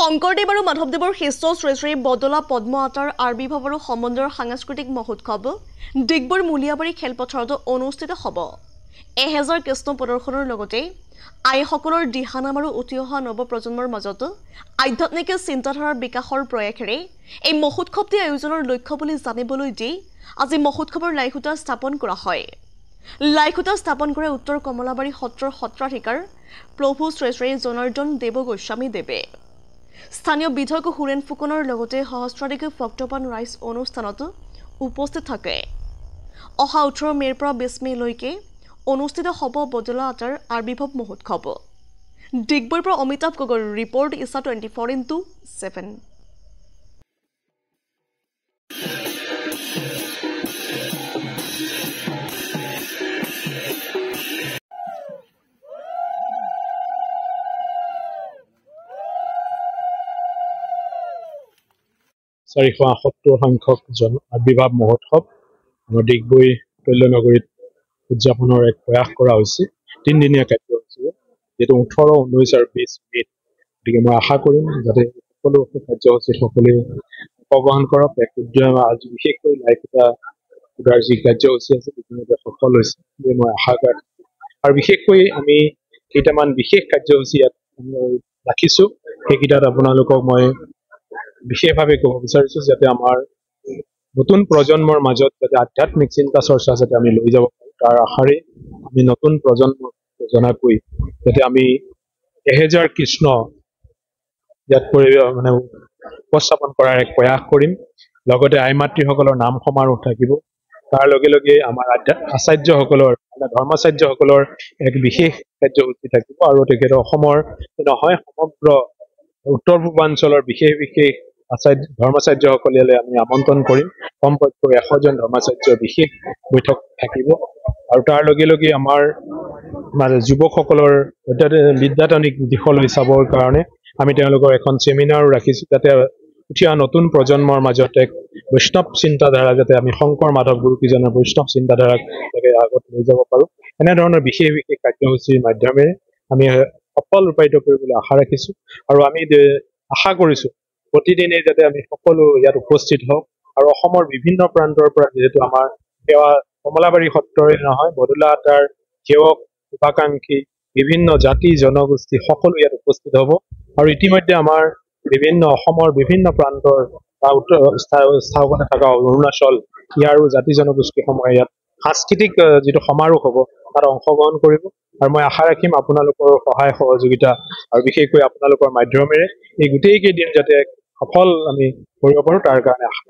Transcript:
শংকৰদেৱ আৰু মাধৱদেৱৰ শিষ্য শ্ৰী শ্ৰী বদলা পদ্ম আটাৰ আবিৰ্ভাৱ আৰু সমন্বয়ৰ সাংস্কৃতিক মহোৎসৱ ডিগবৈৰ মুলিয়াবাৰী খেলপথাৰত অনুষ্ঠিত হ'ব। 1000 কৃষ্ণ প্ৰদৰ্শনৰ লগতে আইসকলৰ দিহানাম আৰু উঠি অহা নৱপ্ৰজন্মৰ মাজত আধ্যাত্মিক চিন্তাধাৰাৰ বিকাশৰ প্ৰয়াসেৰে এই মহোৎসৱটি আয়োজনৰ লক্ষ্য বুলি জানিবলৈ দি আজি মহোৎসৱৰ লাইখুটা স্থাপন কৰা হয়। লাইখুটা স্থাপন কৰে উত্তৰ কমলাবাৰী সত্ৰৰ সত্ৰাধিকাৰ প্ৰভু শ্ৰী শ্ৰী জনাৰ্দন দেৱ গোস্বামী দেৱে। স্থানীয় বিধায়ক হুৰেন ফুকনৰ লগতে সহস্ৰাধিক ভক্তপ্ৰাণ ৰাইজ অনুষ্ঠানত উপস্থিত থাকে। অহা 18 মে'ৰ পৰা 20 মে'লৈকে অনুষ্ঠিত হ'ব বদলা আটাৰ আবিৰ্ভাৱ মহোৎসৱ। ডিগবৈৰ পৰা অমিতাভ গগৈৰ ৰিপৰ্ট ইছা 24/7। সংখ্যক আবিৰ্ভাৱ মহোৎসৱ আমাৰ ডিগবৈ তৈলনগৰীত উদযাপনৰ এক প্ৰয়াস কৰা হৈছে। 3 দিনীয়া কাৰ্যসূচী, যিটো 18, 19 আৰু 20 মে'ত। গতিকে মই আশা কৰিম যাতে সকলো কাৰ্যসূচীত সকলোৱে অংশগ্ৰহণ কৰক। এক আজি বিশেষকৈ লাইখুটা উদাৰ যি কাৰ্যসূচী আছে ইতিমধ্যে সফল হৈছে বুলি মই আশা কৰিম। আৰু বিশেষকৈ আমি কেইটামান বিশেষ কাৰ্যসূচী ইয়াত ৰাখিছোঁ, সেইকেইটাত আপোনালোকক মই বিশেষভাৱে ক'ব বিচাৰিছোঁ যাতে আমাৰ নতুন প্ৰজন্মৰ মাজত যাতে আধ্যাত্মিক চিন্তা চৰ্চা যাতে আমি লৈ যাব পাৰোঁ, তাৰ আশাৰে আমি নতুন প্ৰজন্মক জনাকৈ যাতে আমি 1000 কৃষ্ণ ইয়াত উপস্থাপন কৰাৰ এক প্ৰয়াস কৰিম। লগতে আই মাতৃসকলৰ নাম সমাৰোহ থাকিব। তাৰ লগে লগে আমাৰ আচাৰ্যসকলৰ ধৰ্মাচাৰ্যসকলৰ এক বিশেষ কাৰ্যসূচী থাকিব। আৰু তেখেত অসমৰ নহয় সমগ্ৰ উত্তৰ পূৰ্বাঞ্চলৰ বিশেষ বিশেষ ধৰ্মাচাৰ্যসকলে আমি আমন্ত্ৰণ কৰিম। কমপক্ষে 100 জন ধৰ্মাচাৰ্যৰ বিশেষ বৈঠক থাকিব। আৰু তাৰ লগে লগে আমাৰ যুৱকসকলৰ বিদ্যাতনিক দিশলৈ চাবৰ কাৰণে আমি তেওঁলোকৰ এখন চেমিনাৰো ৰাখিছোঁ, যাতে উঠি অহা নতুন প্ৰজন্মৰ মাজত এক বৈষ্ণৱ চিন্তাধাৰা যাতে আমি শংকৰ মাধৱ গুৰুকেইজনৰ বৈষ্ণৱ চিন্তাধাৰাক আগত লৈ যাব পাৰোঁ। এনেধৰণৰ বিশেষ বিশেষ কাৰ্যসূচীৰ মাধ্যমেৰে আমি সফল ৰূপায়িত কৰিবলৈ আশা ৰাখিছোঁ। আৰু আমি আশা কৰিছোঁ প্ৰতিদিনে যাতে আমি সকলো ইয়াত উপস্থিত হওঁ। আৰু অসমৰ বিভিন্ন প্ৰান্তৰ পৰা যিহেতু আমাৰ সেৱা কমলাবাৰী সত্ৰৰে নহয়, বদলা আটাৰ সেৱক শুভাকাংক্ষী বিভিন্ন জাতি জনগোষ্ঠী সকলো ইয়াত উপস্থিত হ'ব। আৰু ইতিমধ্যে আমাৰ অসমৰ বিভিন্ন প্ৰান্তৰ বা স্থাপনা থকা অৰুণাচল ইয়াৰো জাতি জনগোষ্ঠীসমূহে ইয়াত সাংস্কৃতিক যিটো সমাৰোহ হ'ব তাত অংশগ্ৰহণ কৰিব। আৰু মই আশা ৰাখিম আপোনালোকৰ সহায় সহযোগিতা আৰু বিশেষকৈ আপোনালোকৰ মাধ্যমেৰে এই গোটেই কেইদিন যাতে সফল আমি কৰিব পাৰোঁ, তাৰ কাৰণে আশা